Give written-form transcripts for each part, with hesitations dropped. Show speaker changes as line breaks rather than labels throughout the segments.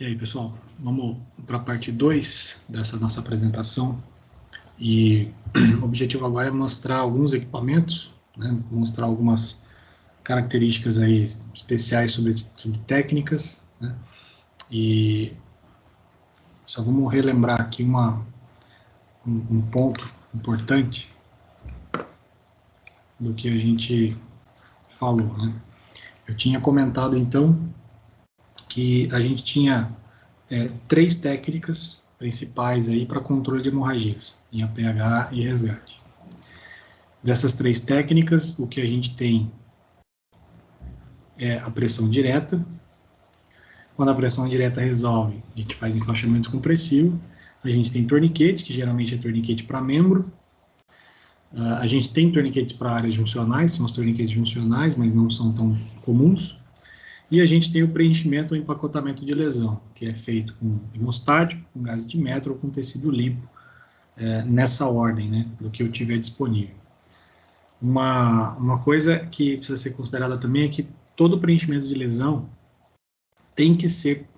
E aí, pessoal, vamos para a parte 2 dessa nossa apresentação. E o objetivo agora é mostrar alguns equipamentos, né, mostrar algumas características aí especiais sobre técnicas, né, e só vamos relembrar aqui um ponto importante do que a gente falou, né. Eu tinha comentado, então, que a gente tinha 3 técnicas principais aí para controle de hemorragias, em APH e resgate. Dessas 3 técnicas, o que a gente tem é a pressão direta. Quando a pressão direta resolve, a gente faz enfaixamento compressivo. A gente tem torniquete, que geralmente é torniquete para membro. A gente tem torniquetes para áreas juncionais, são os torniquetes juncionais, mas não são tão comuns. E a gente tem o preenchimento ou empacotamento de lesão, que é feito com hemostático, com gás de metro ou com tecido limpo, nessa ordem, né, do que eu tiver disponível. Uma coisa que precisa ser considerada também é que todo preenchimento de lesão tem que ser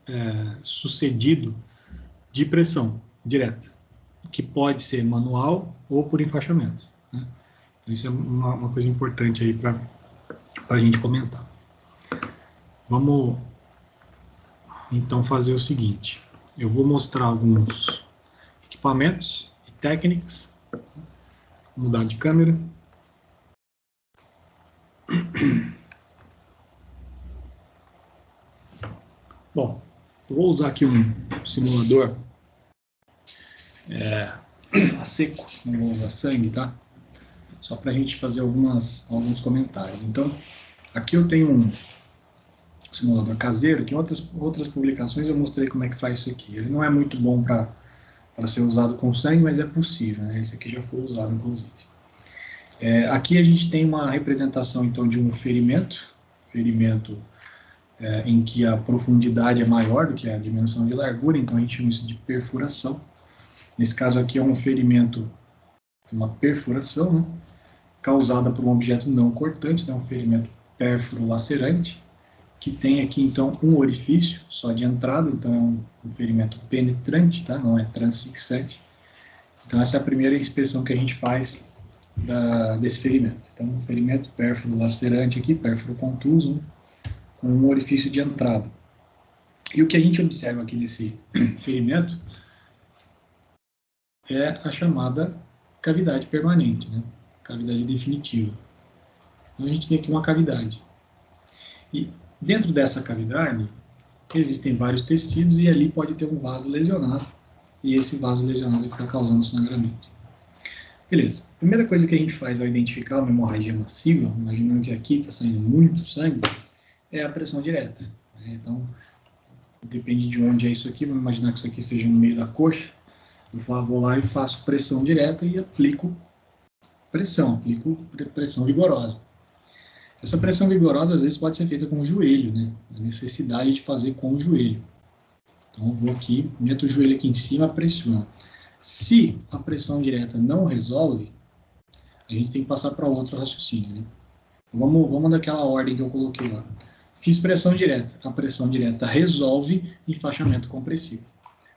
sucedido de pressão direta, que pode ser manual ou por enfaixamento, né? Então, isso é uma coisa importante aí para a gente comentar. Vamos, então, fazer o seguinte. Eu vou mostrar alguns equipamentos e técnicas. Vou mudar de câmera. Bom, eu vou usar aqui um simulador a seco, não vou usar sangue, tá? Só para a gente fazer alguns comentários. Então, aqui eu tenho um simulador caseiro, que em outras publicações eu mostrei como é que faz isso aqui. Ele não é muito bom para ser usado com sangue, mas é possível, né? Esse aqui já foi usado, inclusive. Aqui a gente tem uma representação, então, de um ferimento em que a profundidade é maior do que a dimensão de largura, então a gente chama isso de perfuração. Nesse caso aqui é um ferimento, uma perfuração, né, causada por um objeto não cortante, né, um ferimento pérfuro-lacerante, que tem aqui então um orifício só de entrada, então é um ferimento penetrante, tá, não é transfixante. Então essa é a primeira inspeção que a gente faz desse ferimento. Então um ferimento pérfuro-lacerante aqui, pérfuro-contuso, né, com um orifício de entrada. E o que a gente observa aqui nesse ferimento é a chamada cavidade permanente, né? Cavidade definitiva. Então a gente tem aqui uma cavidade. E dentro dessa cavidade existem vários tecidos e ali pode ter um vaso lesionado. E esse vaso lesionado é que está causando sangramento. Beleza. A primeira coisa que a gente faz ao identificar uma hemorragia massiva, imaginando que aqui está saindo muito sangue, é a pressão direta. Então, depende de onde é isso aqui, vamos imaginar que isso aqui seja no meio da coxa. Eu vou lá e faço pressão direta e aplico pressão vigorosa. Essa pressão vigorosa às vezes pode ser feita com o joelho, né? A necessidade de fazer com o joelho. Então eu vou aqui, meto o joelho aqui em cima, pressiono. Se a pressão direta não resolve, a gente tem que passar para outro raciocínio, né? Então, vamos daquela ordem que eu coloquei lá. Fiz pressão direta. A pressão direta resolve enfaixamento compressivo.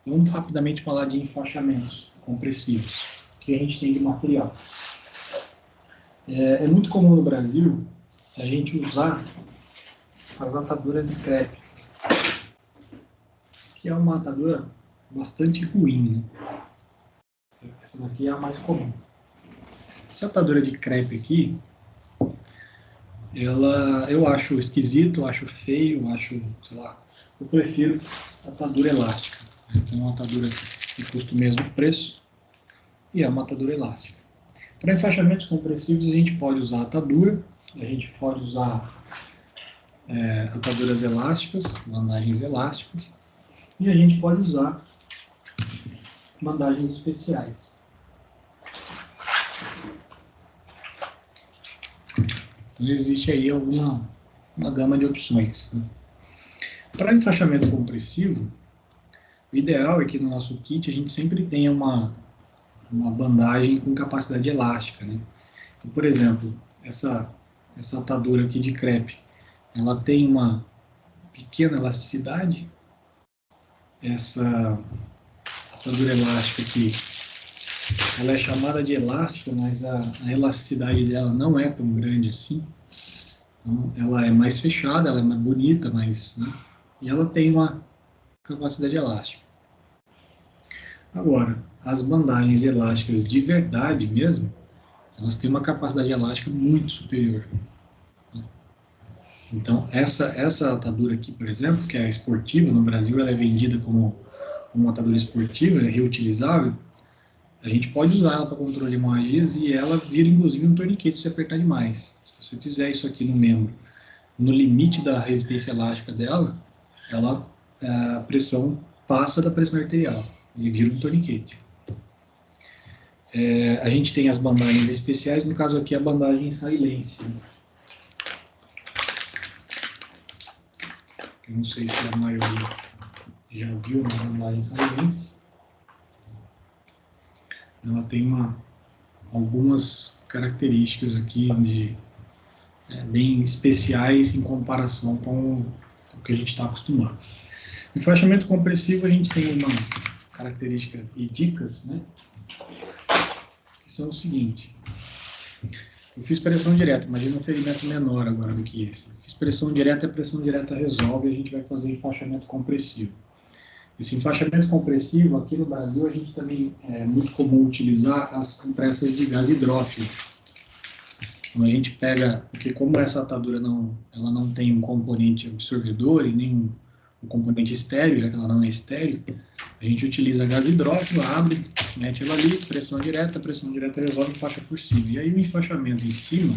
Vamos rapidamente falar de enfaixamentos compressivos que a gente tem de material. É muito comum no Brasil a gente usar as ataduras de crepe, que é uma atadura bastante ruim, né? Essa daqui é a mais comum. Essa atadura de crepe aqui, eu acho esquisito, eu acho feio, eu prefiro atadura elástica. Então, é uma atadura que custa o mesmo preço e é uma atadura elástica. Para enfaixamentos compressivos, a gente pode usar atadura, a gente pode usar ataduras elásticas, bandagens elásticas, e a gente pode usar bandagens especiais. Então, existe aí uma gama de opções, né? Para enfaixamento compressivo, o ideal é que no nosso kit a gente sempre tenha uma bandagem com capacidade elástica, né? Então, por exemplo, essa atadura aqui de crepe, ela tem uma pequena elasticidade, essa atadura elástica aqui, ela é chamada de elástica, mas a elasticidade dela não é tão grande assim. Então, ela é mais fechada, ela é mais bonita, mas, né, e ela tem uma capacidade elástica. Agora, as bandagens elásticas de verdade mesmo, elas têm uma capacidade elástica muito superior. Então, essa atadura aqui, por exemplo, que é a esportiva, no Brasil ela é vendida como uma atadura esportiva, é reutilizável, a gente pode usar ela para controle de hemorragias e ela vira, inclusive, um torniquete se você apertar demais. Se você fizer isso aqui no membro, no limite da resistência elástica dela, a pressão passa da pressão arterial e vira um torniquete. A gente tem as bandagens especiais, no caso aqui a bandagem israelense. Eu não sei se a maioria já viu uma bandagem israelense. Ela tem algumas características aqui bem especiais em comparação com o que a gente está acostumado. No enfaixamento compressivo a gente tem uma característica e dicas, né, que são o seguinte. Eu fiz pressão direta, imagina um ferimento menor agora do que esse. Eu fiz pressão direta, a pressão direta resolve e a gente vai fazer enfaixamento compressivo. Esse enfaixamento compressivo, aqui no Brasil, a gente também é muito comum utilizar as compressas de gás hidrófilo. Então a gente pega, porque como essa atadura ela não tem um componente absorvedor e nem um componente estéreo, já que ela não é estéreo, a gente utiliza gás hidrófilo, abre, mete ela ali, pressão direta resolve, enfaixa por cima. E aí o enfaixamento em cima,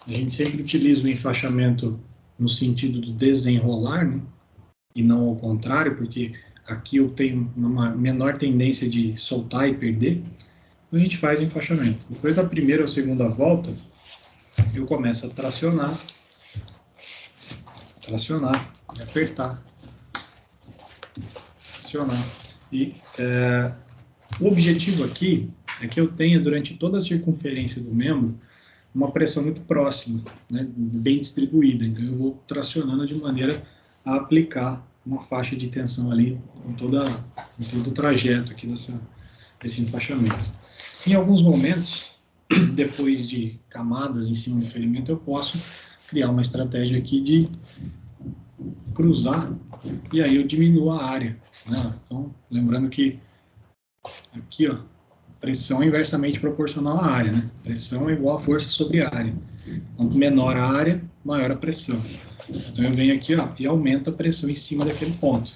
a gente sempre utiliza o enfaixamento no sentido do desenrolar, né? E não ao contrário, porque aqui eu tenho uma menor tendência de soltar e perder, então a gente faz enfaixamento. Depois da primeira ou segunda volta, eu começo a tracionar e apertar, tracionar. E o objetivo aqui é que eu tenha, durante toda a circunferência do membro, uma pressão muito próxima, né, bem distribuída. Então eu vou tracionando de maneira a aplicar uma faixa de tensão ali em todo o trajeto aqui desse enfaixamento. Em alguns momentos, depois de camadas em cima do ferimento, eu posso criar uma estratégia aqui de cruzar e aí eu diminuo a área, né? Então, lembrando que aqui, ó, pressão é inversamente proporcional à área, né? Pressão é igual a força sobre a área. Quanto menor a área, maior a pressão. Então eu venho aqui, ó, e aumento a pressão em cima daquele ponto.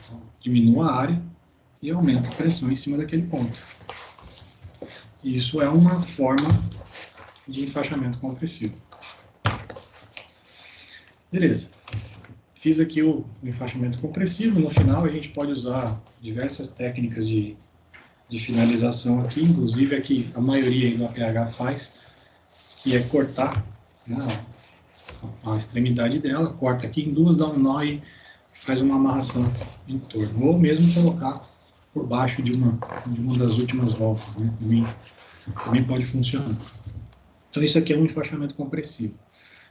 Então, diminuo a área e aumento a pressão em cima daquele ponto. Isso é uma forma de enfaixamento compressivo. Beleza. Fiz aqui o enfaixamento compressivo. No final a gente pode usar diversas técnicas de finalização aqui, inclusive aqui a maioria do APH faz, que é cortar, né, a extremidade dela, corta aqui em duas, dá um nó e faz uma amarração em torno. Ou mesmo colocar por baixo de uma das últimas voltas, né, também pode funcionar. Então isso aqui é um enfaixamento compressivo.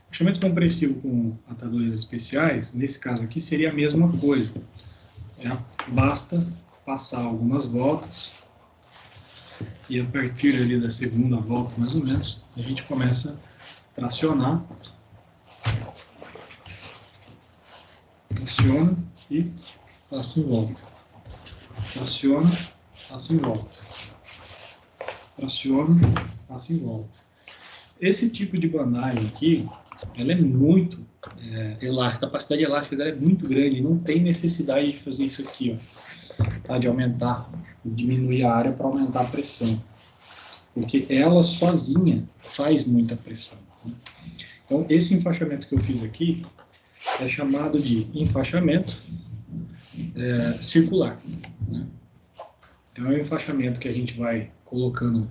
Enfaixamento compressivo com ataduras especiais, nesse caso aqui, seria a mesma coisa. Basta passar algumas voltas e a partir ali da segunda volta, mais ou menos, a gente começa a tracionar. Traciona e passa em volta. Traciona, passa em volta. Traciona, passa em volta. Esse tipo de bandagem aqui, ela é muito elástica, a capacidade elástica dela é muito grande, não tem necessidade de fazer isso aqui, ó, tá? De aumentar, diminuir a área para aumentar a pressão, porque ela sozinha faz muita pressão, né? Então, esse enfaixamento que eu fiz aqui é chamado de enfaixamento circular, né? Então, é um enfaixamento que a gente vai colocando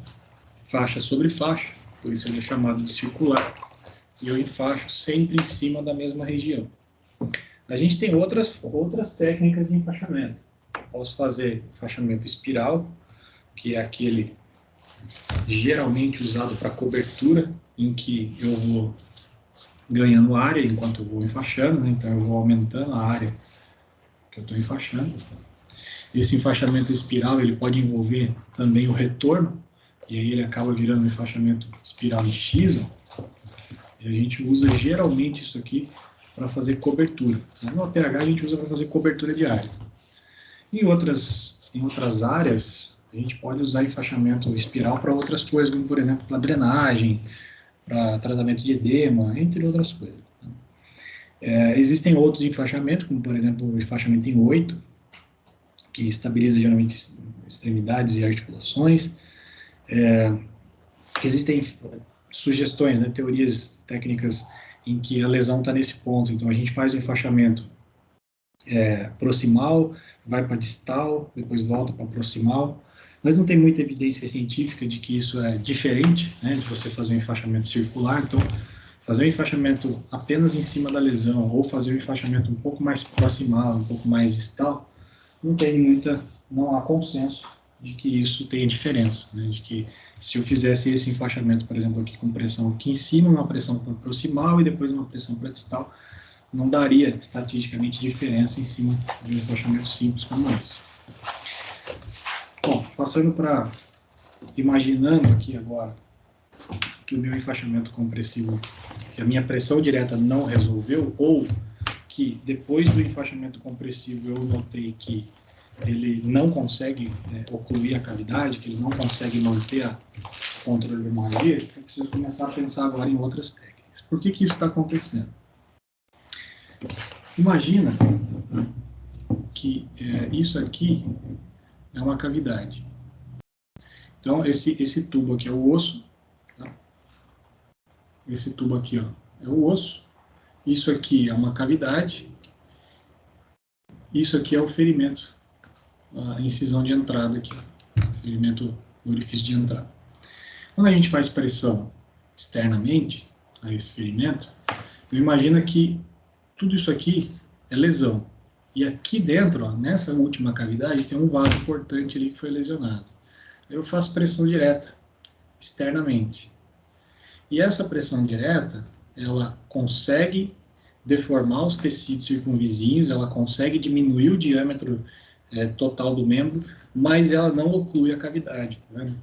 faixa sobre faixa, por isso ele é chamado de circular, e eu enfaixo sempre em cima da mesma região. A gente tem outras técnicas de enfaixamento. Posso fazer enfaixamento espiral, que é aquele geralmente usado para cobertura, em que eu vou ganhando área enquanto eu vou enfaixando, né? Então eu vou aumentando a área que eu estou enfaixando. Esse enfaixamento espiral ele pode envolver também o retorno, e aí ele acaba virando um enfaixamento espiral em X, e a gente usa geralmente isso aqui para fazer cobertura. No APH a gente usa para fazer cobertura de área. Em outras áreas, a gente pode usar enfaixamento espiral para outras coisas, como por exemplo para drenagem, para tratamento de edema, entre outras coisas. Existem outros enfaixamentos, como por exemplo o enfaixamento em 8, que estabiliza geralmente extremidades e articulações. Existem sugestões, né, teorias técnicas em que a lesão está nesse ponto, então a gente faz o enfaixamento proximal, vai para distal, depois volta para proximal, mas não tem muita evidência científica de que isso é diferente, né, de você fazer um enfaixamento circular. Então fazer um enfaixamento apenas em cima da lesão ou fazer um enfaixamento um pouco mais proximal, um pouco mais distal, não há consenso de que isso tenha diferença, né? De que se eu fizesse esse enfaixamento, por exemplo, aqui com pressão aqui em cima, uma pressão para proximal e depois uma pressão para distal, não daria estatisticamente diferença em cima de um enfaixamento simples como esse. Bom, passando para, imaginando aqui agora que o meu enfaixamento compressivo, que a minha pressão direta não resolveu, ou que depois do enfaixamento compressivo eu notei que ele não consegue ocluir a cavidade, que ele não consegue manter o controle da hemorragia, eu preciso começar a pensar agora em outras técnicas. Por que isso está acontecendo? Imagina que isso aqui é uma cavidade. Então, esse tubo aqui é o osso, tá? Esse tubo aqui é o osso, isso aqui é uma cavidade, isso aqui é o ferimento, a incisão de entrada aqui, ferimento do orifício de entrada. Quando a gente faz pressão externamente a esse ferimento, então imagina que tudo isso aqui é lesão. E aqui dentro, nessa última cavidade, tem um vaso importante ali que foi lesionado. Eu faço pressão direta, externamente. E essa pressão direta, ela consegue deformar os tecidos circunvizinhos, ela consegue diminuir o diâmetro total do membro, mas ela não oclui a cavidade, tá vendo?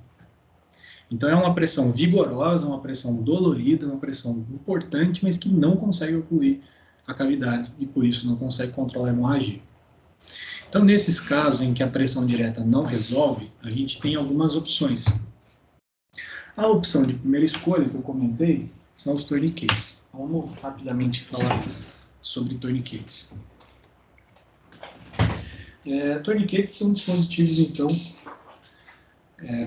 Então é uma pressão vigorosa, uma pressão dolorida, uma pressão importante, mas que não consegue ocluir a cavidade e por isso não consegue controlar a hemorragia. Então nesses casos em que a pressão direta não resolve, a gente tem algumas opções. A opção de primeira escolha que eu comentei são os torniquetes. Vamos rapidamente falar sobre torniquetes. Torniquetes são dispositivos, então,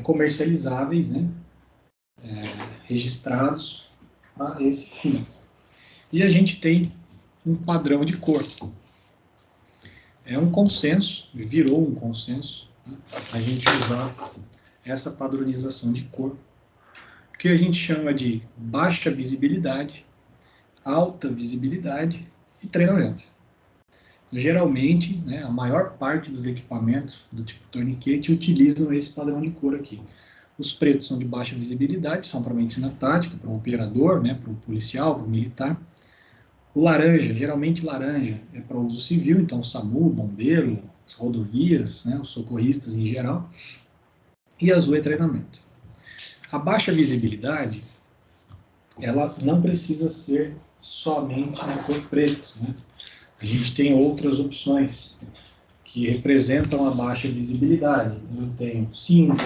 comercializáveis, né? Registrados para esse fim. E a gente tem um padrão de cor. É um consenso, virou um consenso, né? A gente usar essa padronização de cor, que a gente chama de baixa visibilidade, alta visibilidade e treinamento. Geralmente, né, a maior parte dos equipamentos do tipo torniquete utilizam esse padrão de cor aqui. Os pretos são de baixa visibilidade, são para medicina tática, para o operador, né, para o policial, para o militar. O laranja, geralmente laranja, é para uso civil, então SAMU, bombeiro, as rodovias, né, os socorristas em geral. E azul é treinamento. A baixa visibilidade, ela não precisa ser somente na cor preto, né? A gente tem outras opções que representam a baixa visibilidade. Então, eu tenho cinza,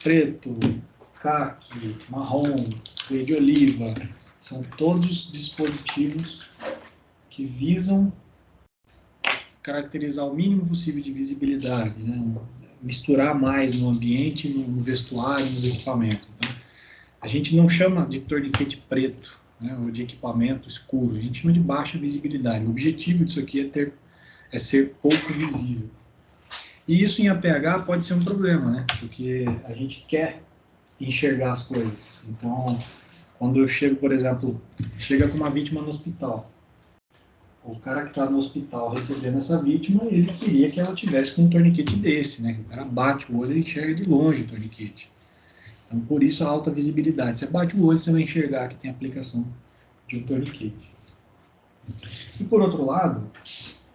preto, caqui, marrom, verde oliva. São todos dispositivos que visam caracterizar o mínimo possível de visibilidade, né? Misturar mais no ambiente, no vestuário, nos equipamentos. Então, a gente não chama de torniquete preto, né, ou de equipamento escuro, a gente chama de baixa visibilidade. O objetivo disso aqui é ser pouco visível. E isso em APH pode ser um problema, né, porque a gente quer enxergar as coisas. Então, quando eu chego, por exemplo, chega com uma vítima no hospital, O cara que está no hospital recebendo essa vítima, ele queria que ela tivesse com um torniquete desse, né? O cara bate o olho e enxerga de longe o torniquete. Então, por isso a alta visibilidade. Você bate o olho, você vai enxergar que tem aplicação de um torniquete. E por outro lado,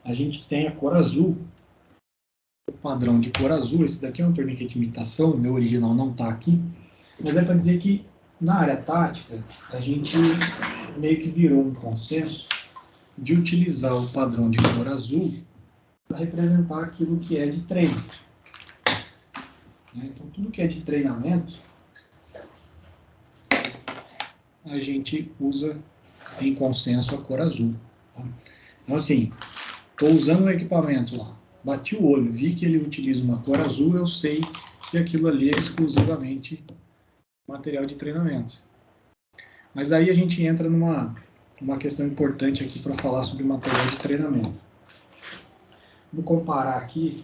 a gente tem a cor azul. O padrão de cor azul, esse daqui é um torniquete imitação, o meu original não está aqui, mas é para dizer que na área tática, a gente meio que virou um consenso de utilizar o padrão de cor azul para representar aquilo que é de treino. Então, tudo que é de treinamento, a gente usa em consenso a cor azul. Então, assim, estou usando o equipamento lá, bati o olho, vi que ele utiliza uma cor azul, eu sei que aquilo ali é exclusivamente material de treinamento. Mas aí a gente entra numa questão importante aqui para falar sobre material de treinamento. Vou comparar aqui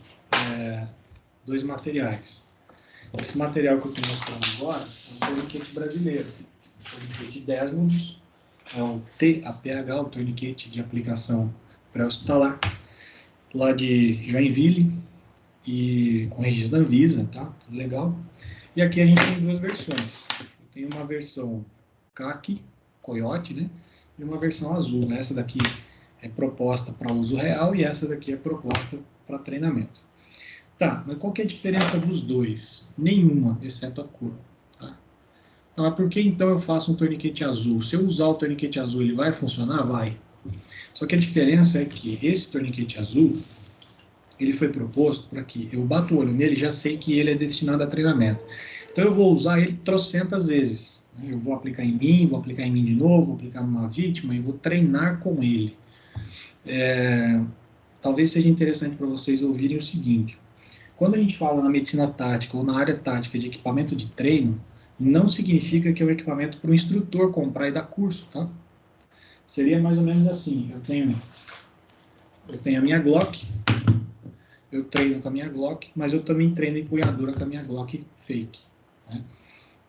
dois materiais. Esse material que eu estou mostrando agora é um torniquete brasileiro, o torniquete Desmond, é o TAPH, o torniquete de aplicação pré-hospitalar, lá de Joinville, e com registro da Anvisa, tá? Tudo legal. E aqui a gente tem duas versões. Tem uma versão caqui, coiote, né? E uma versão azul. Essa daqui é proposta para uso real e essa daqui é proposta para treinamento. Tá, mas qual que é a diferença dos dois? Nenhuma, exceto a cor. Tá? Então, mas por que então eu faço um torniquete azul? Se eu usar o torniquete azul, ele vai funcionar? Vai. Só que a diferença é que esse torniquete azul, ele foi proposto para que eu bato o olho nele e já sei que ele é destinado a treinamento. Então eu vou usar ele trocentas vezes. Eu vou aplicar em mim, vou aplicar em mim de novo, vou aplicar numa vítima e vou treinar com ele. Talvez seja interessante para vocês ouvirem o seguinte. Quando a gente fala na medicina tática ou na área tática de equipamento de treino, não significa que é um equipamento para o instrutor comprar e dar curso, tá? Seria mais ou menos assim, eu tenho a minha Glock, eu treino com a minha Glock, mas eu também treino empunhadura com a minha Glock fake. Né?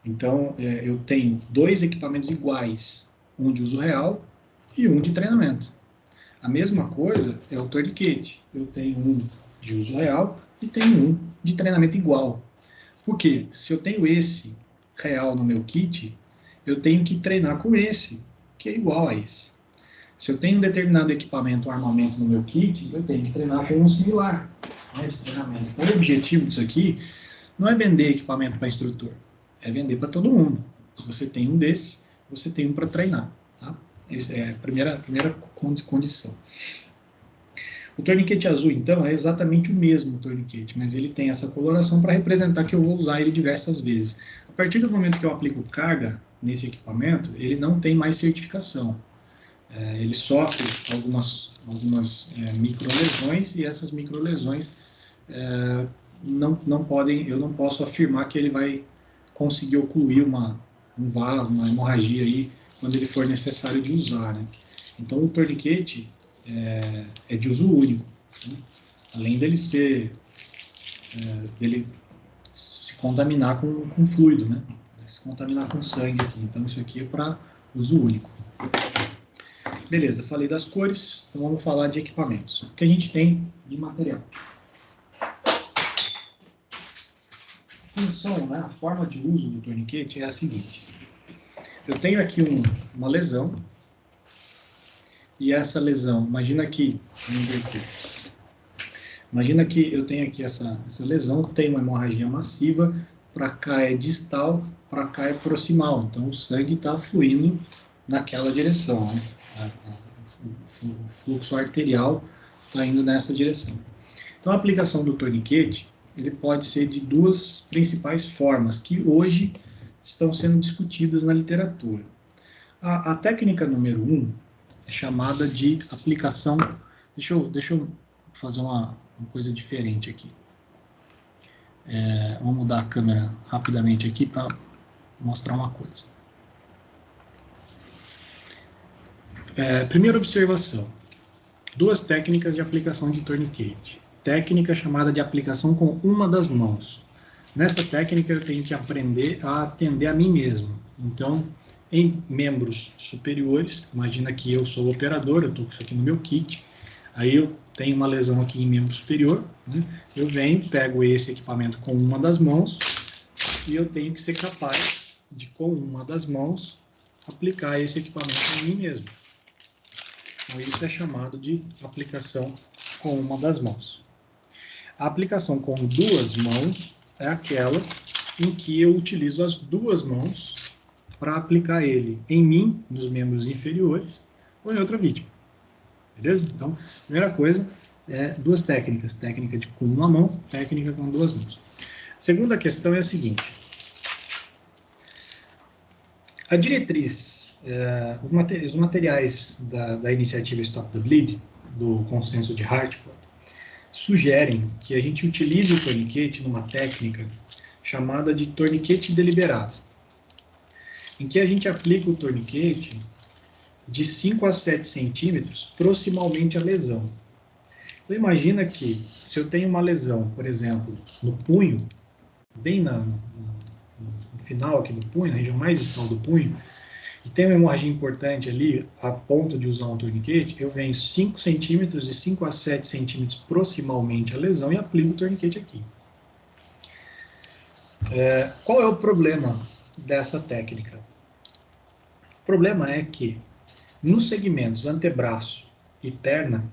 Então, eu tenho dois equipamentos iguais, um de uso real e um de treinamento. A mesma coisa é o torniquete, eu tenho um de uso real e tenho um de treinamento igual. Por quê? Se eu tenho esse real no meu kit, eu tenho que treinar com esse, que é igual a esse. Se eu tenho um determinado equipamento, armamento no meu kit, eu tenho que treinar com um similar, né, de treinamento. Então, o objetivo disso aqui não é vender equipamento para instrutor, é vender para todo mundo. Se você tem um desse, você tem um para treinar. Tá? Essa é a primeira condição. O torniquete azul, então, é exatamente o mesmo torniquete, mas ele tem essa coloração para representar que eu vou usar ele diversas vezes. A partir do momento que eu aplico carga nesse equipamento, ele não tem mais certificação. Ele sofre algumas microlesões e essas microlesões não podem, eu não posso afirmar que ele vai conseguir ocluir um vaso, uma hemorragia aí quando ele for necessário de usar, né? Então o torniquete é de uso único, né? Além dele dele se contaminar com fluido, né? Se contaminar com sangue aqui. Então isso aqui é para uso único. Beleza, falei das cores, então vamos falar de equipamentos. O que a gente tem de material? A função, né, a forma de uso do torniquete é a seguinte. Eu tenho aqui uma lesão, e essa lesão, imagina que eu tenho aqui essa lesão, tem uma hemorragia massiva, para cá é distal, para cá é proximal, então o sangue está fluindo naquela direção, né? O fluxo arterial está indo nessa direção. Então a aplicação do torniquete, ele pode ser de duas principais formas, que hoje estão sendo discutidas na literatura. A técnica número 1 é chamada de aplicação... Deixa eu fazer uma coisa diferente aqui. Vou mudar a câmera rapidamente aqui para mostrar uma coisa. Primeira observação. Duas técnicas de aplicação de torniquete. Técnica chamada de aplicação com uma das mãos. Nessa técnica eu tenho que aprender a atender a mim mesmo. Então, em membros superiores. Imagina que eu sou o operador, eu estou com isso aqui no meu kit, aí eu tenho uma lesão aqui em membro superior, né? Eu venho, pego esse equipamento com uma das mãos e eu tenho que ser capaz de, com uma das mãos, aplicar esse equipamento em mim mesmo. Então, isso é chamado de aplicação com uma das mãos. A aplicação com duas mãos é aquela em que eu utilizo as duas mãos para aplicar ele em mim, nos membros inferiores, ou em outra vítima. Beleza? Então, primeira coisa é duas técnicas. Técnica com uma mão, técnica com duas mãos. Segunda questão é a seguinte. A diretriz, os materiais da iniciativa Stop the Bleed, do consenso de Hartford, sugerem que a gente utilize o torniquete numa técnica chamada de torniquete deliberado, em que a gente aplica o torniquete de 5 a 7 centímetros proximalmente à lesão. Então imagina que se eu tenho uma lesão, por exemplo, no punho, bem no final aqui do punho, na região mais distal do punho, e tem uma hemorragia importante ali, a ponto de usar um torniquete, eu venho 5 centímetros, de 5 a 7 centímetros proximalmente à lesão e aplico o torniquete aqui. Qual é o problema dessa técnica? O problema é que nos segmentos antebraço e perna,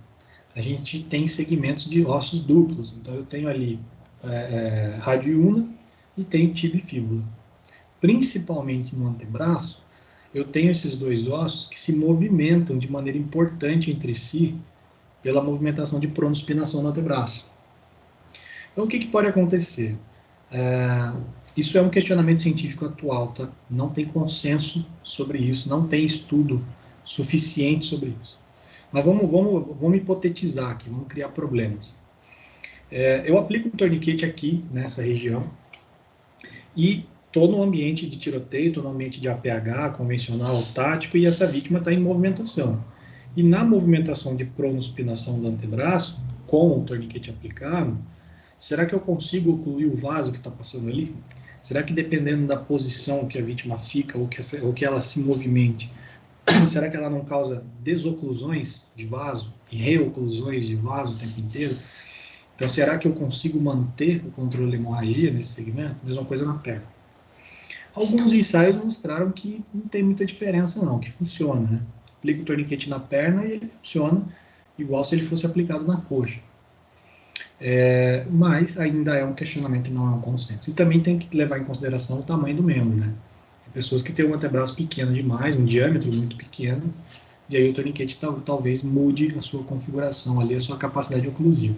a gente tem segmentos de ossos duplos. Então eu tenho ali rádio e una e tenho tibia e fíbula. Principalmente no antebraço, eu tenho esses dois ossos que se movimentam de maneira importante entre si pela movimentação de pronospinação no antebraço. Então o que pode acontecer? Isso é um questionamento científico atual, tá? Não tem consenso sobre isso, não tem estudo suficiente sobre isso. Mas vamos hipotetizar aqui, vamos criar problemas. Eu aplico um torniquete aqui, nessa região, e estou no ambiente de tiroteio, estou no ambiente de APH, convencional, tático, e essa vítima está em movimentação. E na movimentação de pronospinação do antebraço, com o torniquete aplicado, será que eu consigo ocluir o vaso que está passando ali? Será que dependendo da posição que a vítima fica ou que ela se movimente, será que ela não causa desoclusões de vaso e reoclusões de vaso o tempo inteiro? Então, será que eu consigo manter o controle da hemorragia nesse segmento? Mesma coisa na perna. Alguns ensaios mostraram que não tem muita diferença não, que funciona, né? Aplica o torniquete na perna e ele funciona igual se ele fosse aplicado na coxa. Mas ainda é um questionamento, não é um consenso. E também tem que levar em consideração o tamanho do membro, né? Tem pessoas que têm um antebraço pequeno demais, um diâmetro muito pequeno, e aí o torniquete talvez mude a sua configuração ali, a sua capacidade oclusiva.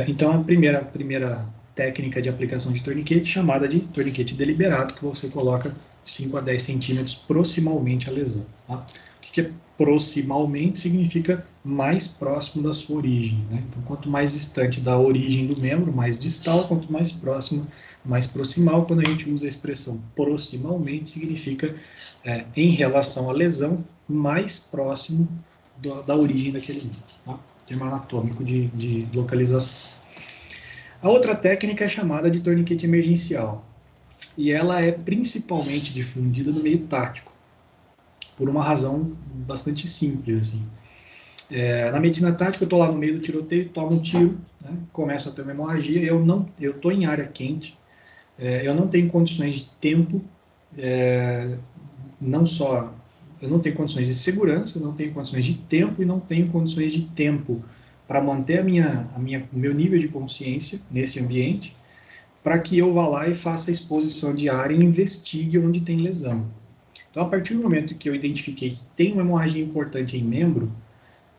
Então, a primeira técnica de aplicação de torniquete, chamada de torniquete deliberado, que você coloca 5 a 10 centímetros proximalmente à lesão. Tá? O que é proximalmente? Significa mais próximo da sua origem. Né? Então, quanto mais distante da origem do membro, mais distal, quanto mais próximo, mais proximal. Quando a gente usa a expressão proximalmente, significa em relação à lesão, mais próximo da origem daquele membro. Tá? Termo anatômico de localização. A outra técnica é chamada de torniquete emergencial, e ela é principalmente difundida no meio tático, por uma razão bastante simples. Assim. Na medicina tática, eu estou lá no meio do tiroteio, tomo um tiro, né, começo a ter uma hemorragia, eu estou em área quente, eu não tenho condições de tempo, eu não tenho condições de segurança, eu não tenho condições de tempo e não tenho condições de tempo para manter o meu nível de consciência nesse ambiente, para que eu vá lá e faça a exposição de área e investigue onde tem lesão. Então, a partir do momento que eu identifiquei que tem uma hemorragia importante em membro,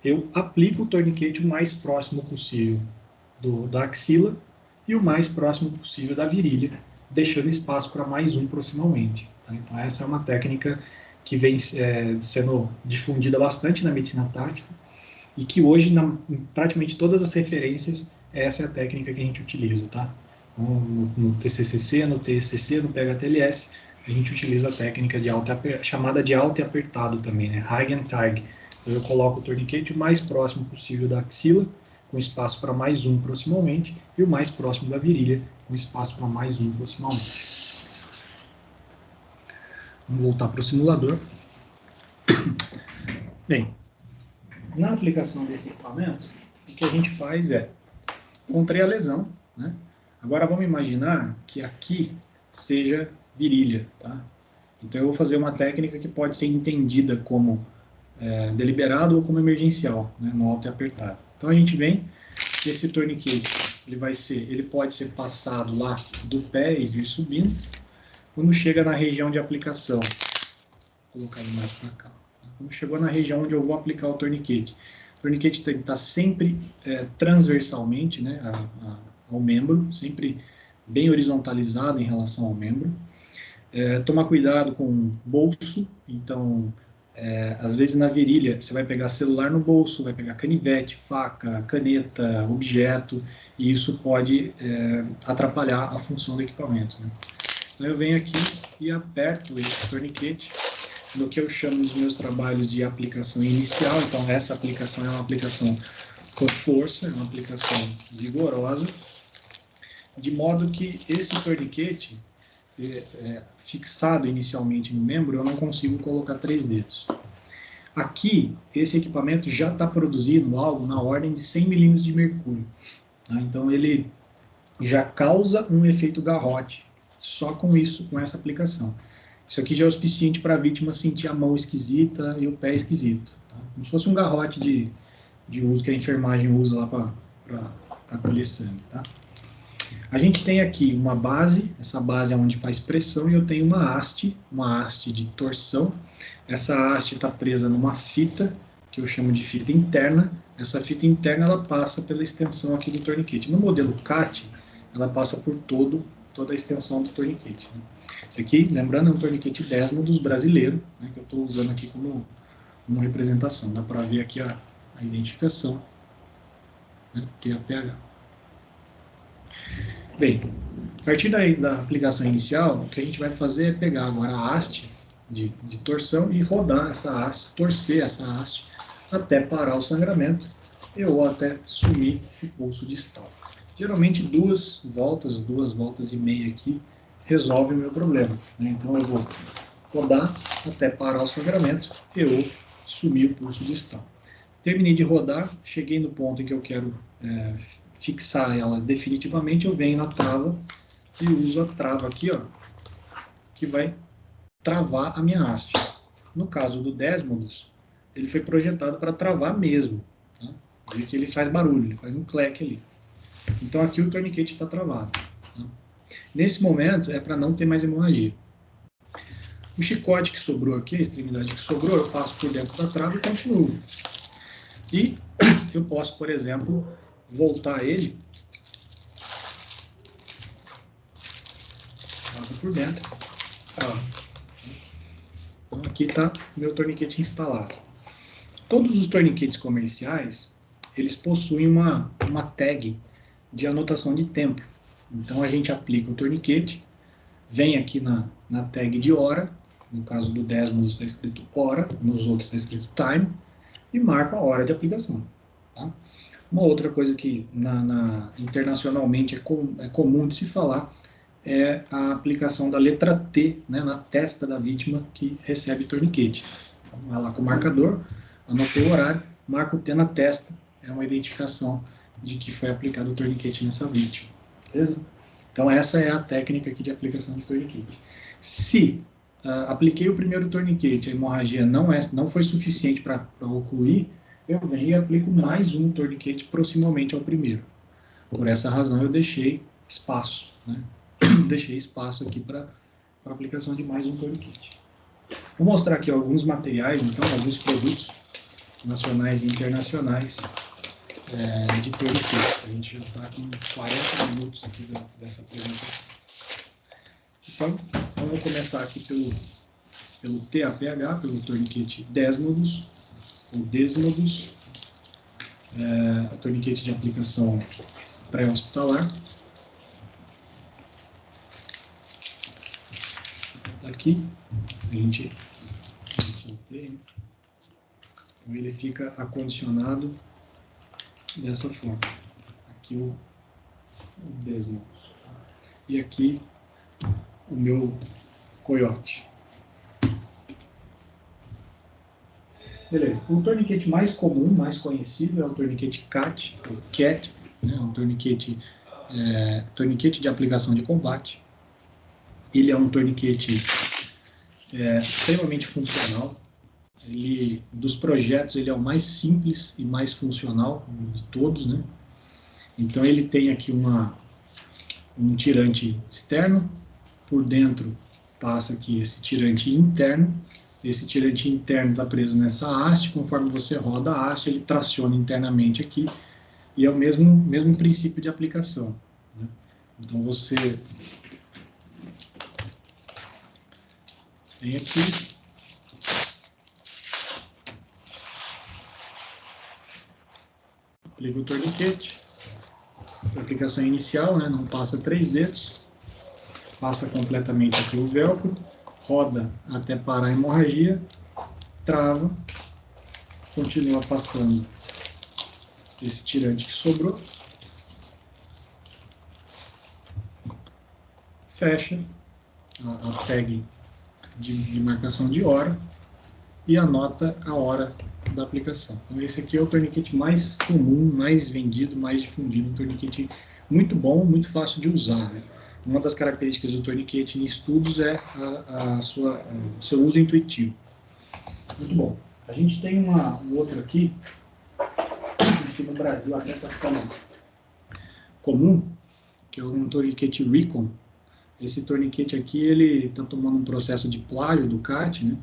eu aplico o torniquete o mais próximo possível da axila e o mais próximo possível da virilha, deixando espaço para mais um proximalmente. Tá? Então, essa é uma técnica que vem sendo difundida bastante na medicina tática e que hoje, em praticamente todas as referências, essa é a técnica que a gente utiliza. Tá? No TCCC, no TECC, no PHTLS, a gente utiliza a técnica chamada de alto e apertado também, né? High and Tag. Então, eu coloco o torniquete o mais próximo possível da axila, com espaço para mais um proximalmente, e o mais próximo da virilha, com espaço para mais um proximalmente. Vamos voltar para o simulador. Bem, na aplicação desse equipamento, o que a gente faz é, encontrei a lesão, né? Agora vamos imaginar que aqui seja virilha, tá? Então eu vou fazer uma técnica que pode ser entendida como deliberado ou como emergencial, né? No alto e apertado. Então a gente vem, esse torniquete, ele pode ser passado lá do pé e vir subindo. Quando chega na região de aplicação, vou colocar ele mais para cá. Quando chegou na região onde eu vou aplicar o torniquete tem que estar sempre transversalmente, né, ao membro, sempre bem horizontalizado em relação ao membro. Tomar cuidado com o bolso, então, às vezes na virilha, você vai pegar celular no bolso, vai pegar canivete, faca, caneta, objeto, e isso pode atrapalhar a função do equipamento, né? Então eu venho aqui e aperto esse torniquete, no que eu chamo nos meus trabalhos de aplicação inicial. Então essa aplicação é uma aplicação com força, é uma aplicação vigorosa, de modo que esse torniquete, fixado inicialmente no membro, eu não consigo colocar 3 dedos. Aqui, esse equipamento já está produzindo algo na ordem de 100 milímetros de mercúrio. Tá? Então ele já causa um efeito garrote, só com isso, com essa aplicação. Isso aqui já é o suficiente para a vítima sentir a mão esquisita e o pé esquisito. Tá? Como se fosse um garrote de uso que a enfermagem usa lá para colher sangue. Tá? A gente tem aqui uma base, essa base é onde faz pressão, e eu tenho uma haste de torção. Essa haste está presa numa fita, que eu chamo de fita interna. Essa fita interna ela passa pela extensão aqui do torniquete. No modelo CAT, ela passa por toda a extensão do torniquete. Né? Esse aqui, lembrando, é um torniquete Desmodus brasileiro, né, que eu estou usando aqui como representação. Dá para ver aqui a identificação, né, TAPH. Bem, a partir da aplicação inicial, o que a gente vai fazer é pegar agora a haste de torção e rodar essa haste, torcer essa haste até parar o sangramento ou até sumir o pulso distal. Geralmente 2 voltas e meia aqui resolve o meu problema. Né? Então eu vou rodar até parar o sangramento ou sumir o pulso distal. Terminei de rodar, cheguei no ponto em que eu quero fixar ela definitivamente, eu venho na trava e uso a trava aqui, ó, que vai travar a minha haste. No caso do Desmodus, ele foi projetado para travar mesmo. Tá? Veja que ele faz barulho, ele faz um cleque ali. Então aqui o torniquete está travado. Tá? Nesse momento é para não ter mais hemorragia. O chicote que sobrou aqui, a extremidade que sobrou, eu passo por dentro da trava e continuo. E eu posso, por exemplo, voltar ele, passa por dentro. Então aqui está o meu torniquete instalado. Todos os torniquetes comerciais, eles possuem uma tag de anotação de tempo. Então a gente aplica o torniquete, vem aqui na tag de hora, no caso do Desmodus está escrito hora, nos outros está escrito time, e marca a hora de aplicação. Tá? Uma outra coisa que internacionalmente é comum de se falar é a aplicação da letra T, né, na testa da vítima que recebe torniquete. Então, vai lá com o marcador, anotei o horário, marca o T na testa, é uma identificação de que foi aplicado o torniquete nessa vítima. Beleza? Então essa é a técnica aqui de aplicação de torniquete. Se apliquei o primeiro torniquete, a hemorragia não foi suficiente para ocluir, eu venho e aplico mais um torniquete proximamente ao primeiro. Por essa razão eu deixei espaço, né? Deixei espaço aqui para a aplicação de mais um torniquete. Vou mostrar aqui alguns materiais, então, alguns produtos nacionais e internacionais de torniquete. A gente já está com 40 minutos aqui dessa apresentação. Então, vamos começar aqui pelo TAPH, pelo torniquete Desmodus, ou Desmodus, a torniquete de aplicação pré-hospitalar. Aqui, a gente soltei, então ele fica acondicionado dessa forma. Aqui o Desmodus. E aqui o meu coiote. Beleza. O torniquete mais comum, mais conhecido, é o torniquete CAT, ou CAT, né? Um torniquete de aplicação de combate. Ele é um torniquete extremamente funcional. Dos projetos, ele é o mais simples e mais funcional de todos, né? Então, ele tem aqui um tirante externo, por dentro passa aqui esse tirante interno. Esse tirante interno está preso nessa haste, conforme você roda a haste, ele traciona internamente aqui, e é o mesmo princípio de aplicação, né? Então, você vem aqui, aplica o torniquete, a aplicação inicial, né, não passa 3 dedos, passa completamente aqui o velcro, roda até parar a hemorragia, trava, continua passando esse tirante que sobrou, fecha a tag de marcação de hora e anota a hora da aplicação. Então esse aqui é o torniquete mais comum, mais vendido, mais difundido, um torniquete muito bom, muito fácil de usar, né? Uma das características do torniquete em estudos é o seu uso intuitivo. Muito bom. A gente tem um outro aqui no Brasil até está ficando comum, que é um torniquete Recon. Esse torniquete aqui, ele está tomando um processo de plágio do CAT, né?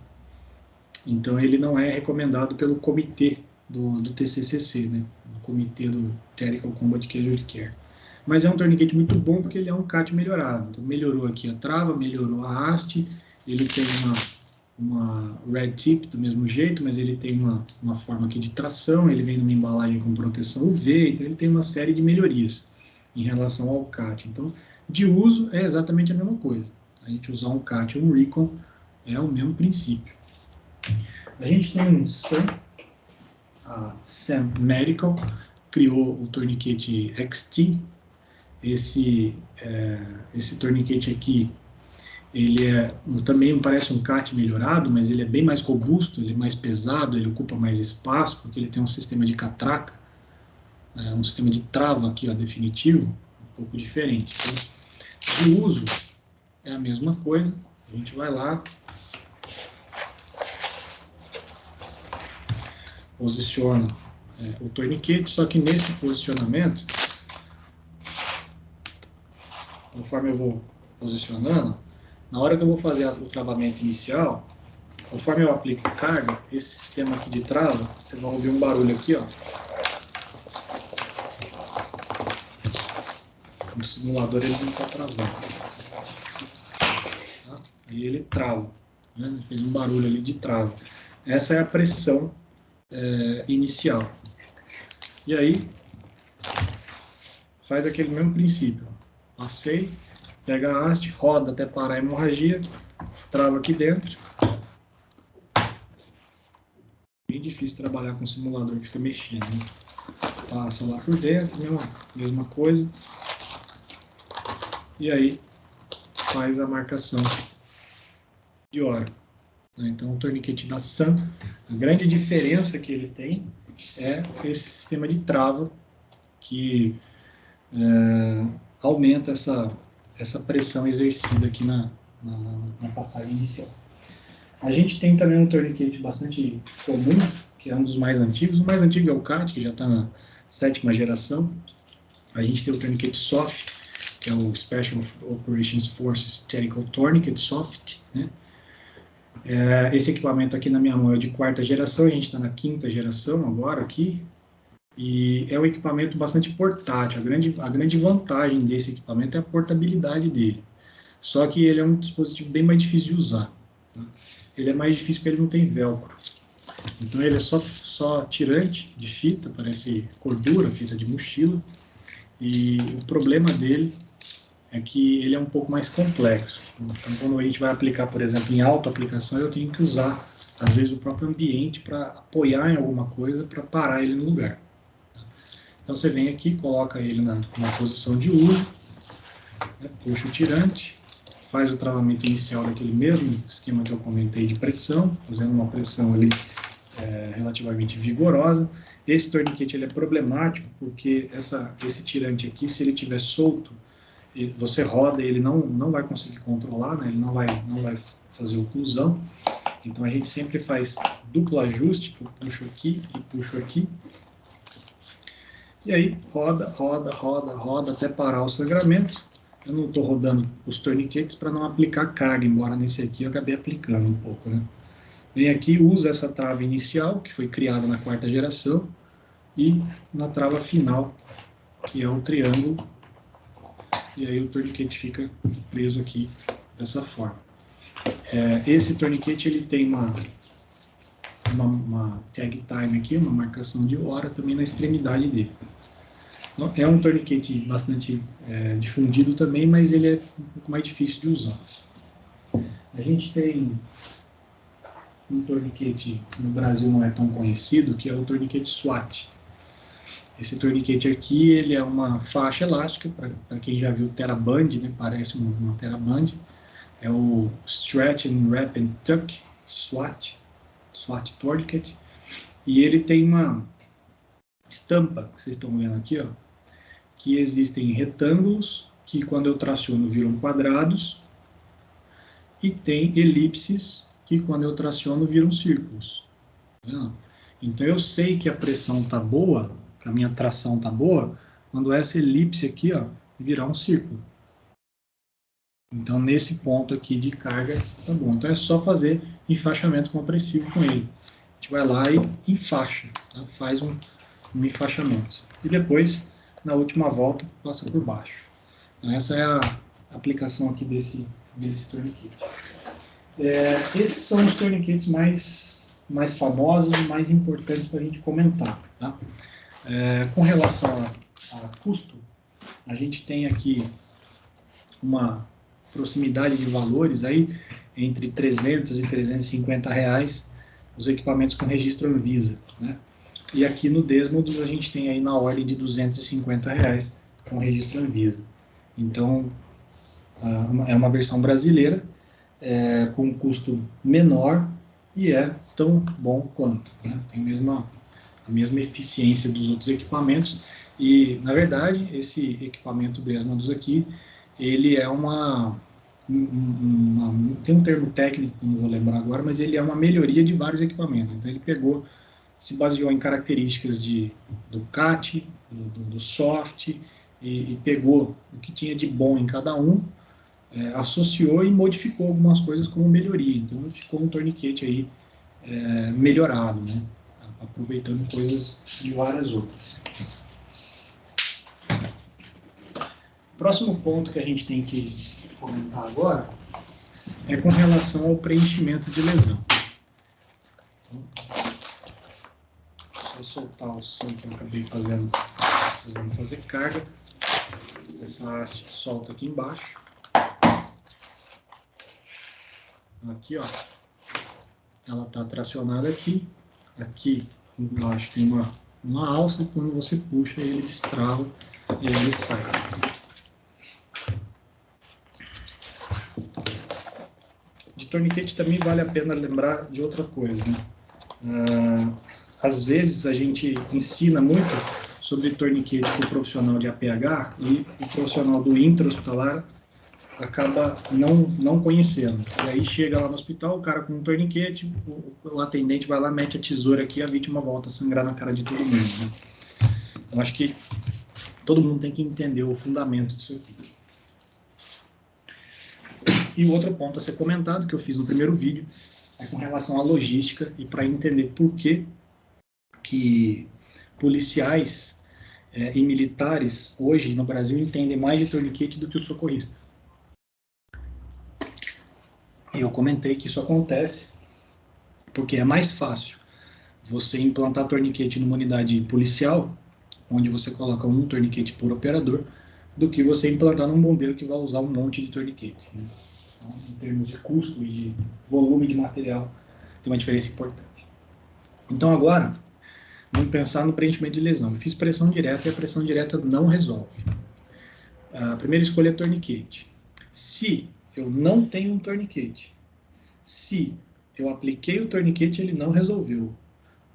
Então ele não é recomendado pelo comitê do TCCC, né? O comitê do Technical Combat Casualty Care. Mas é um torniquete muito bom porque ele é um CAT melhorado. Então melhorou aqui a trava, melhorou a haste, ele tem uma red tip do mesmo jeito, mas ele tem uma forma aqui de tração, ele vem numa embalagem com proteção UV, então ele tem uma série de melhorias em relação ao CAT. Então, de uso é exatamente a mesma coisa. A gente usar um CAT ou um Recon é o mesmo princípio. A gente tem um SAM, a SAM Medical, criou o torniquete XT. Esse torniquete aqui, ele também parece um CAT melhorado, mas ele é bem mais robusto, ele é mais pesado, ele ocupa mais espaço, porque ele tem um sistema de catraca, um sistema de trava aqui, ó, definitivo, um pouco diferente. Então, de uso é a mesma coisa, a gente vai lá, posiciona o torniquete, só que nesse posicionamento, conforme eu vou posicionando, na hora que eu vou fazer o travamento inicial, conforme eu aplico carga, esse sistema aqui de trava, você vai ouvir um barulho aqui, ó. No simulador ele não está travando. Tá? Aí ele trava, né? Ele fez um barulho ali de trava. Essa é a pressão inicial. E aí, faz aquele mesmo princípio. Passei, pega a haste, roda até parar a hemorragia, trava aqui dentro. Bem difícil trabalhar com o simulador que fica mexendo, né? Passa lá por dentro, mesma coisa. E aí, faz a marcação de hora. Então, o torniquete da SAM, a grande diferença que ele tem é esse sistema de trava que aumenta essa pressão exercida aqui na passagem inicial. A gente tem também um torniquete bastante comum, que é um dos mais antigos. O mais antigo é o CAT, que já está na 7ª geração. A gente tem o torniquete SOF, que é o Special Operations Forces Technical Tourniquet, SOFT, né? Esse equipamento aqui na minha mão é de 4ª geração, a gente está na 5ª geração agora aqui, e é um equipamento bastante portátil. A grande vantagem desse equipamento é a portabilidade dele, só que ele é um dispositivo bem mais difícil de usar, tá? Ele é mais difícil porque ele não tem velcro, então ele é só tirante de fita, parece cordura, fita de mochila, e o problema dele é que ele é um pouco mais complexo. Então, quando a gente vai aplicar, por exemplo, em autoaplicação, eu tenho que usar, às vezes, o próprio ambiente para apoiar em alguma coisa, para parar ele no lugar. Então, você vem aqui, coloca ele na posição de uso, né, puxa o tirante, faz o travamento inicial daquele mesmo esquema que eu comentei de pressão, fazendo uma pressão ali relativamente vigorosa. Esse torniquete ele é problemático porque esse tirante aqui, se ele estiver solto, você roda, ele não vai conseguir controlar, né? Ele não vai fazer oclusão. Então a gente sempre faz duplo ajuste, eu puxo aqui e puxo aqui. E aí roda, roda, roda, roda até parar o sangramento. Eu não estou rodando os torniquetes para não aplicar carga, embora nesse aqui eu acabei aplicando um pouco, né? Vem aqui, usa essa trava inicial, que foi criada na 4ª geração, e na trava final, que é o triângulo, e aí o torniquete fica preso aqui dessa forma. Esse torniquete ele tem uma tag time aqui, uma marcação de hora também na extremidade dele. É um torniquete bastante difundido também, mas ele é um pouco mais difícil de usar. A gente tem um torniquete que no Brasil não é tão conhecido, que é o torniquete SWAT. Esse torniquete aqui, ele é uma faixa elástica, para quem já viu Teraband, né, parece uma Teraband. É o Stretch and Wrap and Tuck, SWAT Tourniquet. E ele tem uma estampa, que vocês estão vendo aqui, ó, que existem retângulos, que quando eu traciono viram quadrados, e tem elipses, que quando eu traciono viram círculos. Então eu sei que a pressão está boa, que a minha tração está boa, quando essa elipse aqui, ó, virar um círculo. Então nesse ponto aqui de carga, tá bom. Então é só fazer enfaixamento compressivo com ele. A gente vai lá e enfaixa, tá? Faz um enfaixamento. E depois, na última volta, passa por baixo. Então essa é a aplicação aqui desse torniquete. Esses são os torniquetes mais famosos e mais importantes para a gente comentar. Tá? Com relação a custo, a gente tem aqui uma proximidade de valores aí entre 300 e 350 reais os equipamentos com registro Anvisa, né? E aqui no Desmodus a gente tem aí na ordem de 250 reais com registro Anvisa. Então é uma versão brasileira com um custo menor e é tão bom quanto, né? Tem a mesma eficiência dos outros equipamentos e, na verdade, esse equipamento Desmodus aqui, ele é tem um termo técnico que eu não vou lembrar agora, mas ele é uma melhoria de vários equipamentos. Então ele se baseou em características do CAT, do SOFT, e pegou o que tinha de bom em cada um, associou e modificou algumas coisas como melhoria. Então ficou um torniquete aí melhorado, né? Aproveitando coisas de várias outras. O próximo ponto que a gente tem que comentar agora é com relação ao preenchimento de lesão. Então, só soltar o som que eu acabei precisando fazer carga. Essa haste solta aqui embaixo. Aqui, ó, ela está tracionada aqui. Aqui embaixo tem uma alça, e quando você puxa, ele destrava e ele sai. De torniquete também vale a pena lembrar de outra coisa, né? Às vezes a gente ensina muito sobre torniquete para o profissional de APH e o profissional do intra-hospitalar acaba não conhecendo. E aí chega lá no hospital, o cara com um torniquete, o atendente vai lá, mete a tesoura aqui, a vítima volta a sangrar na cara de todo mundo, né? Então acho que todo mundo tem que entender o fundamento disso aqui. E o outro ponto a ser comentado, que eu fiz no primeiro vídeo, é com relação à logística e para entender por que policiais e militares hoje no Brasil entendem mais de torniquete do que o socorrista. E eu comentei que isso acontece porque é mais fácil você implantar torniquete numa unidade policial, onde você coloca um torniquete por operador, do que você implantar num bombeiro que vai usar um monte de torniquete, né? Então, em termos de custo e de volume de material, tem uma diferença importante. Então agora, vamos pensar no preenchimento de lesão. Eu fiz pressão direta e a pressão direta não resolve. A primeira escolha é torniquete. Se eu não tenho um torniquete, se eu apliquei o torniquete e ele não resolveu,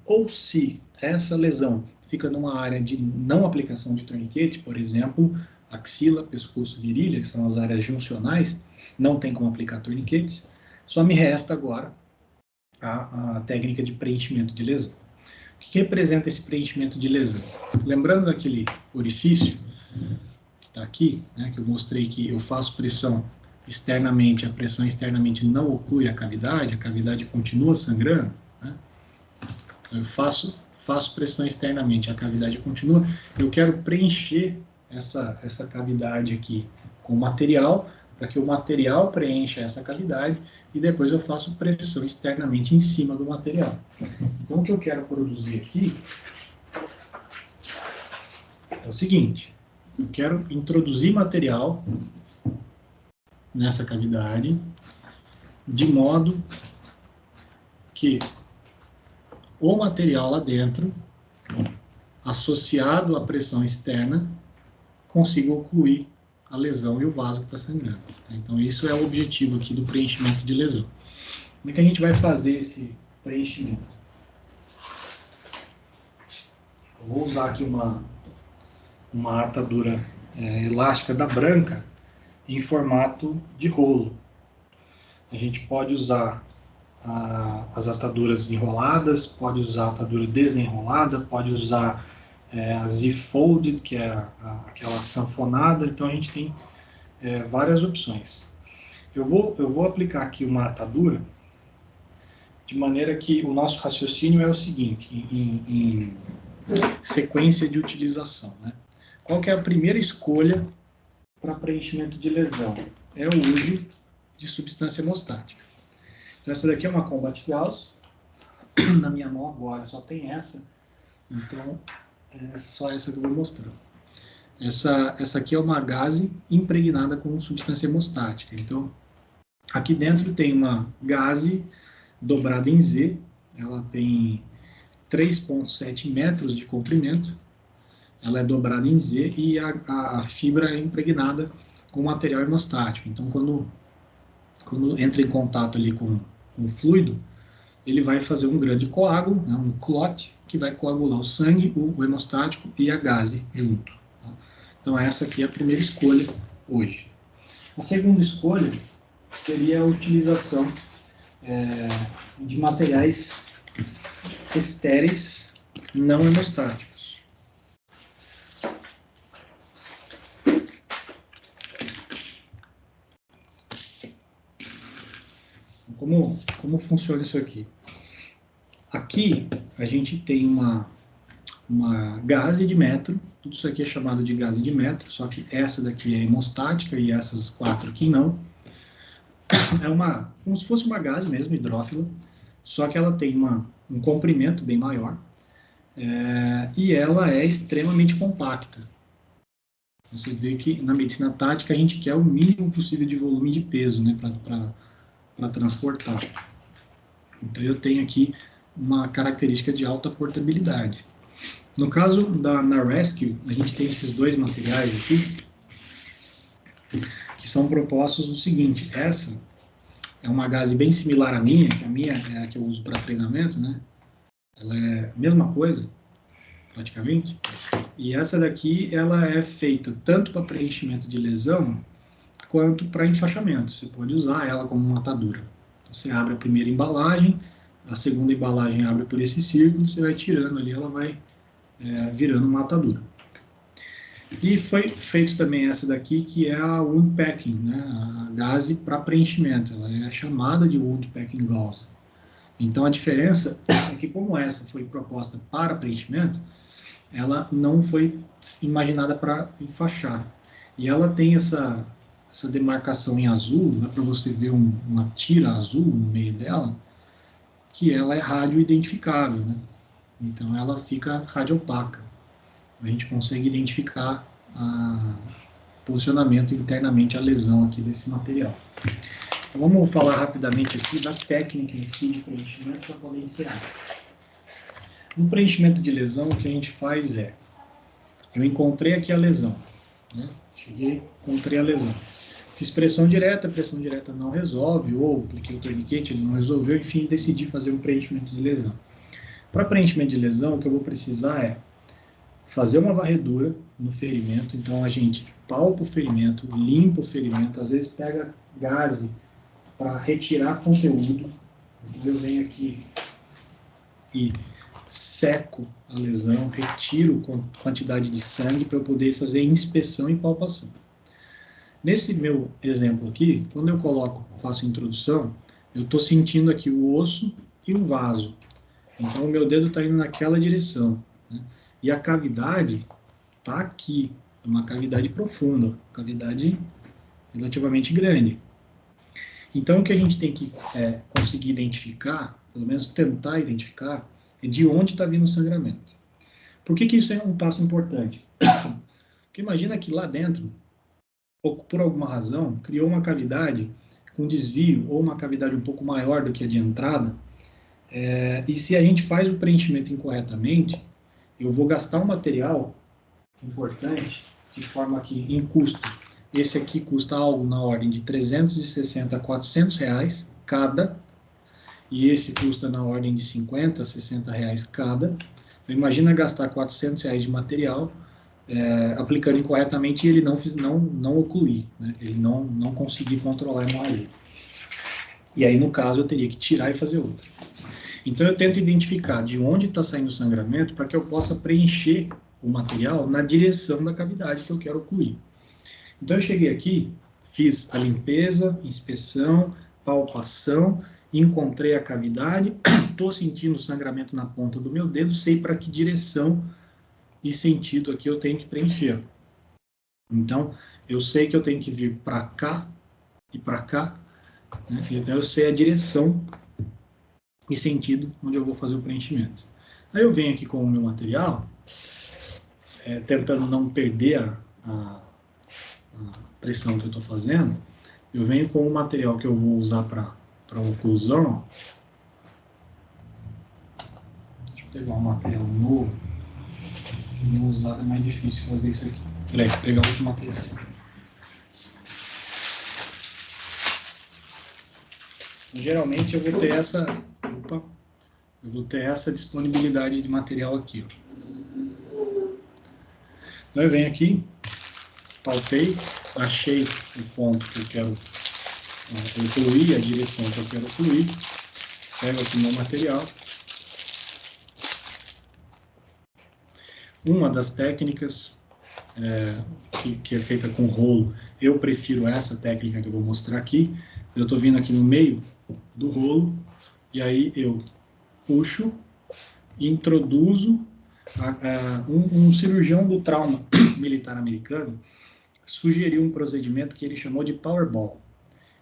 ou se essa lesão fica numa área de não aplicação de torniquete, por exemplo, axila, pescoço, virilha, que são as áreas juncionais, não tem como aplicar torniquetes, só me resta agora a técnica de preenchimento de lesão. O que representa esse preenchimento de lesão? Lembrando daquele orifício que está aqui, né, que eu mostrei que eu faço pressão externamente, a pressão externamente não oclui a cavidade continua sangrando, né? Eu faço pressão externamente, a cavidade continua, eu quero preencher essa cavidade aqui com material, para que o material preencha essa cavidade, e depois eu faço pressão externamente em cima do material. Então, o que eu quero produzir aqui é o seguinte: eu quero introduzir material nessa cavidade, de modo que o material lá dentro, associado à pressão externa, consiga ocluir a lesão e o vaso que está sangrando. Então, isso é o objetivo aqui do preenchimento de lesão. Como é que a gente vai fazer esse preenchimento? Eu vou usar aqui uma atadura elástica da Branca em formato de rolo. A gente pode usar as ataduras enroladas, pode usar a atadura desenrolada, pode usar a Z-folded, que é aquela sanfonada. Então a gente tem várias opções. Eu vou aplicar aqui uma atadura de maneira que o nosso raciocínio é o seguinte, em sequência de utilização, né? Qual que é a primeira escolha para preenchimento de lesão? É o uso de substância hemostática. Então essa daqui é uma Combat Gauss. Na minha mão agora só tem essa, então é só essa que eu vou mostrar. Essa aqui é uma gaze impregnada com substância hemostática. Então aqui dentro tem uma gaze dobrada em Z, ela tem 3,7 metros de comprimento, ela é dobrada em Z e a fibra é impregnada com material hemostático. Então quando entra em contato ali com o fluido, ele vai fazer um grande coágulo, né, um clot, que vai coagular o sangue, o hemostático e a gaze junto. Tá? Então essa aqui é a primeira escolha hoje. A segunda escolha seria a utilização de materiais estéreis não hemostáticos. Como funciona isso aqui? Aqui a gente tem uma gaze de metro, tudo isso aqui é chamado de gaze de metro, só que essa daqui é hemostática e essas 4 aqui não. É como se fosse uma gaze mesmo, hidrófila, só que ela tem um comprimento bem maior e ela é extremamente compacta. Você vê que na medicina tática a gente quer o mínimo possível de volume de peso, né, para transportar. Então eu tenho aqui uma característica de alta portabilidade. No caso na Rescue, a gente tem esses dois materiais aqui, que são propostos o seguinte: essa é uma gaze bem similar à minha, que a minha é a que eu uso para treinamento, né? Ela é a mesma coisa, praticamente. E essa daqui, ela é feita tanto para preenchimento de lesão, quanto para enfaixamento. Você pode usar ela como uma atadura. Então, você abre a primeira embalagem, a segunda embalagem abre por esse círculo, você vai tirando ali, ela vai virando uma atadura. E foi feito também essa daqui, que é a wound packing, né? A gaze para preenchimento. Ela é chamada de wound packing gauze. Então a diferença é que, como essa foi proposta para preenchimento, ela não foi imaginada para enfaixar. E ela tem essa demarcação em azul, dá para você ver uma tira azul no meio dela, que ela é radioidentificável, né? Então ela fica radiopaca. A gente consegue identificar o posicionamento internamente, a lesão aqui desse material. Então vamos falar rapidamente aqui da técnica em si de preenchimento para poder encerrar. No preenchimento de lesão, o que a gente faz eu encontrei aqui a lesão, né? Cheguei, encontrei a lesão. Fiz pressão direta, a pressão direta não resolve, ou apliquei o torniquete, ele não resolveu, enfim, decidi fazer um preenchimento de lesão. Para preenchimento de lesão, o que eu vou precisar é fazer uma varredura no ferimento. Então, a gente palpa o ferimento, limpa o ferimento, às vezes pega gaze para retirar conteúdo. Então, eu venho aqui e seco a lesão, retiro quantidade de sangue para eu poder fazer inspeção e palpação. Nesse meu exemplo aqui, quando eu faço a introdução, eu estou sentindo aqui o osso e o vaso. Então, o meu dedo está indo naquela direção, né? E a cavidade está aqui, é uma cavidade profunda, cavidade relativamente grande. Então, o que a gente tem que conseguir identificar, pelo menos tentar identificar, é de onde está vindo o sangramento. Por que isso é um passo importante? Porque imagina que lá dentro, por alguma razão, criou uma cavidade com desvio, ou uma cavidade um pouco maior do que a de entrada, e se a gente faz o preenchimento incorretamente, eu vou gastar um material importante, de forma que, em custo, esse aqui custa algo na ordem de 360 a 400 reais cada, e esse custa na ordem de 50 a 60 reais cada. Então, imagina gastar 400 reais de material, aplicando incorretamente, e ele não ocluir, né? Ele não conseguir controlar a hemorragia. E aí, no caso, eu teria que tirar e fazer outro. Então, eu tento identificar de onde está saindo o sangramento para que eu possa preencher o material na direção da cavidade que eu quero ocluir. Então, eu cheguei aqui, fiz a limpeza, inspeção, palpação, encontrei a cavidade, estou sentindo o sangramento na ponta do meu dedo, sei para que direção e sentido aqui eu tenho que preencher. Então, eu sei que eu tenho que vir para cá e para cá, né? Então eu sei a direção e sentido onde eu vou fazer o preenchimento. Aí eu venho aqui com o meu material, tentando não perder a pressão que eu estou fazendo. Eu venho com o material que eu vou usar para oclusão. Deixa eu pegar um material novo. Não usar, é mais difícil fazer isso aqui. Peraí, vou pegar outro material. Geralmente eu vou ter essa disponibilidade de material aqui, ó. Então eu venho aqui, palpei, achei o ponto que eu quero ocluir, a direção que eu quero ocluir, pego aqui meu material. Uma das técnicas que é feita com rolo, eu prefiro essa técnica que eu vou mostrar aqui. Eu estou vindo aqui no meio do rolo, e aí eu puxo e introduzo. Um cirurgião do trauma militar americano sugeriu um procedimento que ele chamou de powerball.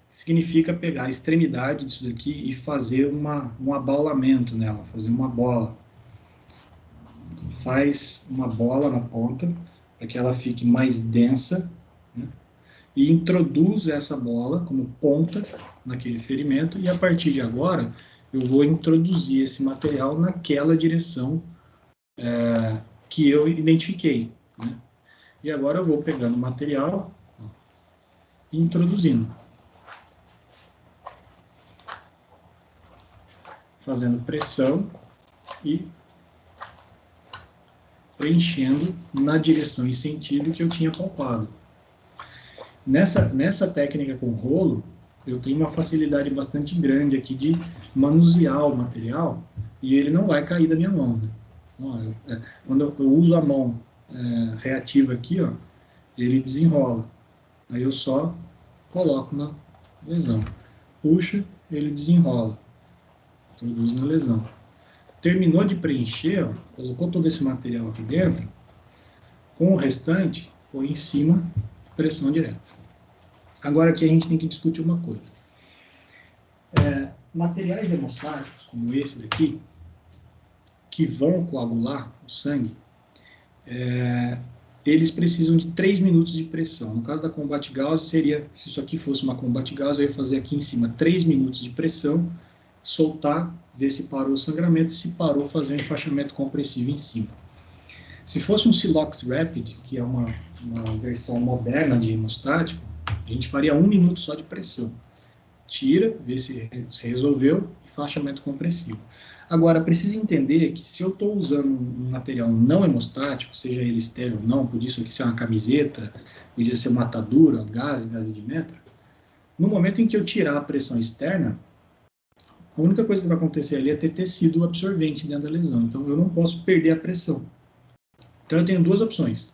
Significa pegar a extremidade disso daqui e fazer um abaulamento nela, fazer uma bola. Faz uma bola na ponta, para que ela fique mais densa, né? E introduz essa bola como ponta naquele ferimento, e a partir de agora eu vou introduzir esse material naquela direção que eu identifiquei, né? E agora eu vou pegando o material e introduzindo, fazendo pressão e preenchendo na direção e sentido que eu tinha palpado. Nessa técnica com rolo, eu tenho uma facilidade bastante grande aqui de manusear o material, e ele não vai cair da minha mão, né? Quando eu uso a mão reativa aqui, ó, ele desenrola. Aí eu só coloco na lesão. Puxa, ele desenrola. Introduz na lesão. Terminou de preencher, ó, colocou todo esse material aqui dentro, com o restante, foi em cima, pressão direta. Agora aqui a gente tem que discutir uma coisa. Materiais hemostáticos, como esse daqui, que vão coagular o sangue, eles precisam de 3 minutos de pressão. No caso da combate gauss, seria, se isso aqui fosse uma combate gauss, eu ia fazer aqui em cima 3 minutos de pressão, soltar, ver se parou o sangramento, se parou, fazer um enfaixamento compressivo em cima. Se fosse um Silox Rapid, que é uma versão moderna de hemostático, a gente faria 1 minuto só de pressão. tira, vê se resolveu, e enfaixamento compressivo. Agora, precisa entender que se eu estou usando um material não hemostático, seja ele estéreo ou não, podia isso aqui ser uma camiseta, podia ser uma atadura, gás de metro, no momento em que eu tirar a pressão externa, a única coisa que vai acontecer ali é ter tecido absorvente dentro da lesão. Então, eu não posso perder a pressão. Então, eu tenho duas opções.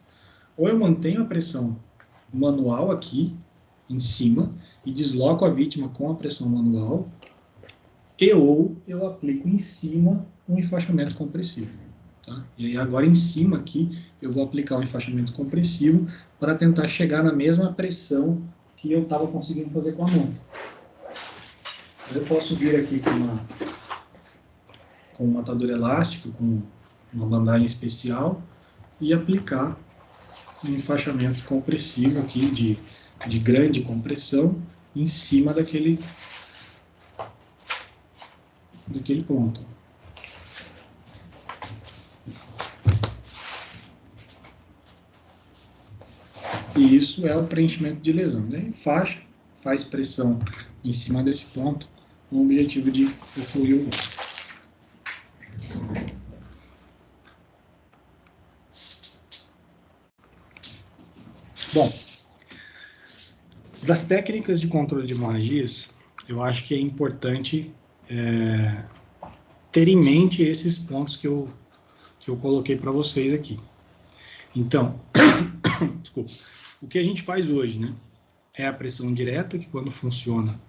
Ou eu mantenho a pressão manual aqui, em cima, e desloco a vítima com a pressão manual, ou eu aplico em cima um enfaixamento compressivo. Tá? E aí, agora, em cima aqui, eu vou aplicar um enfaixamento compressivo para tentar chegar na mesma pressão que eu estava conseguindo fazer com a mão. Eu posso vir aqui com um atador elástico, com uma bandagem especial, e aplicar um enfaixamento compressivo aqui de grande compressão em cima daquele ponto. E isso é o preenchimento de lesão, né? Enfaixa, faz pressão em cima desse ponto, com o objetivo de efluir o osso. Bom, das técnicas de controle de hemorragias, eu acho que é importante ter em mente esses pontos que eu coloquei para vocês aqui. Então, desculpa, o que a gente faz hoje, né, é a pressão direta, que quando funciona,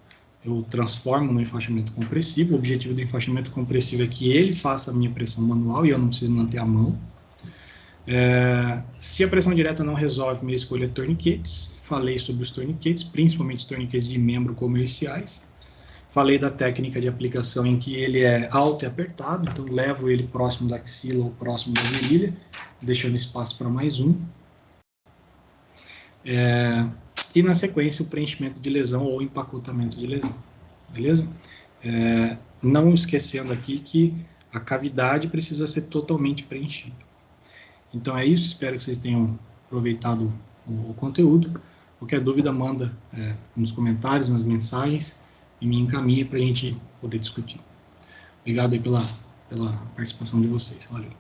eu transformo no enfaixamento compressivo. O objetivo do enfaixamento compressivo é que ele faça a minha pressão manual e eu não preciso manter a mão. Se a pressão direta não resolve, minha escolha é torniquetes. Falei sobre os torniquetes, principalmente os torniquetes de membro comerciais. Falei da técnica de aplicação em que ele é alto e apertado, então levo ele próximo da axila ou próximo da virilha, deixando espaço para mais um. E na sequência o preenchimento de lesão ou empacotamento de lesão, beleza? Não esquecendo aqui que a cavidade precisa ser totalmente preenchida. Então é isso, espero que vocês tenham aproveitado o conteúdo. Qualquer dúvida, manda nos comentários, nas mensagens, e me encaminha para a gente poder discutir. Obrigado aí pela participação de vocês. Valeu.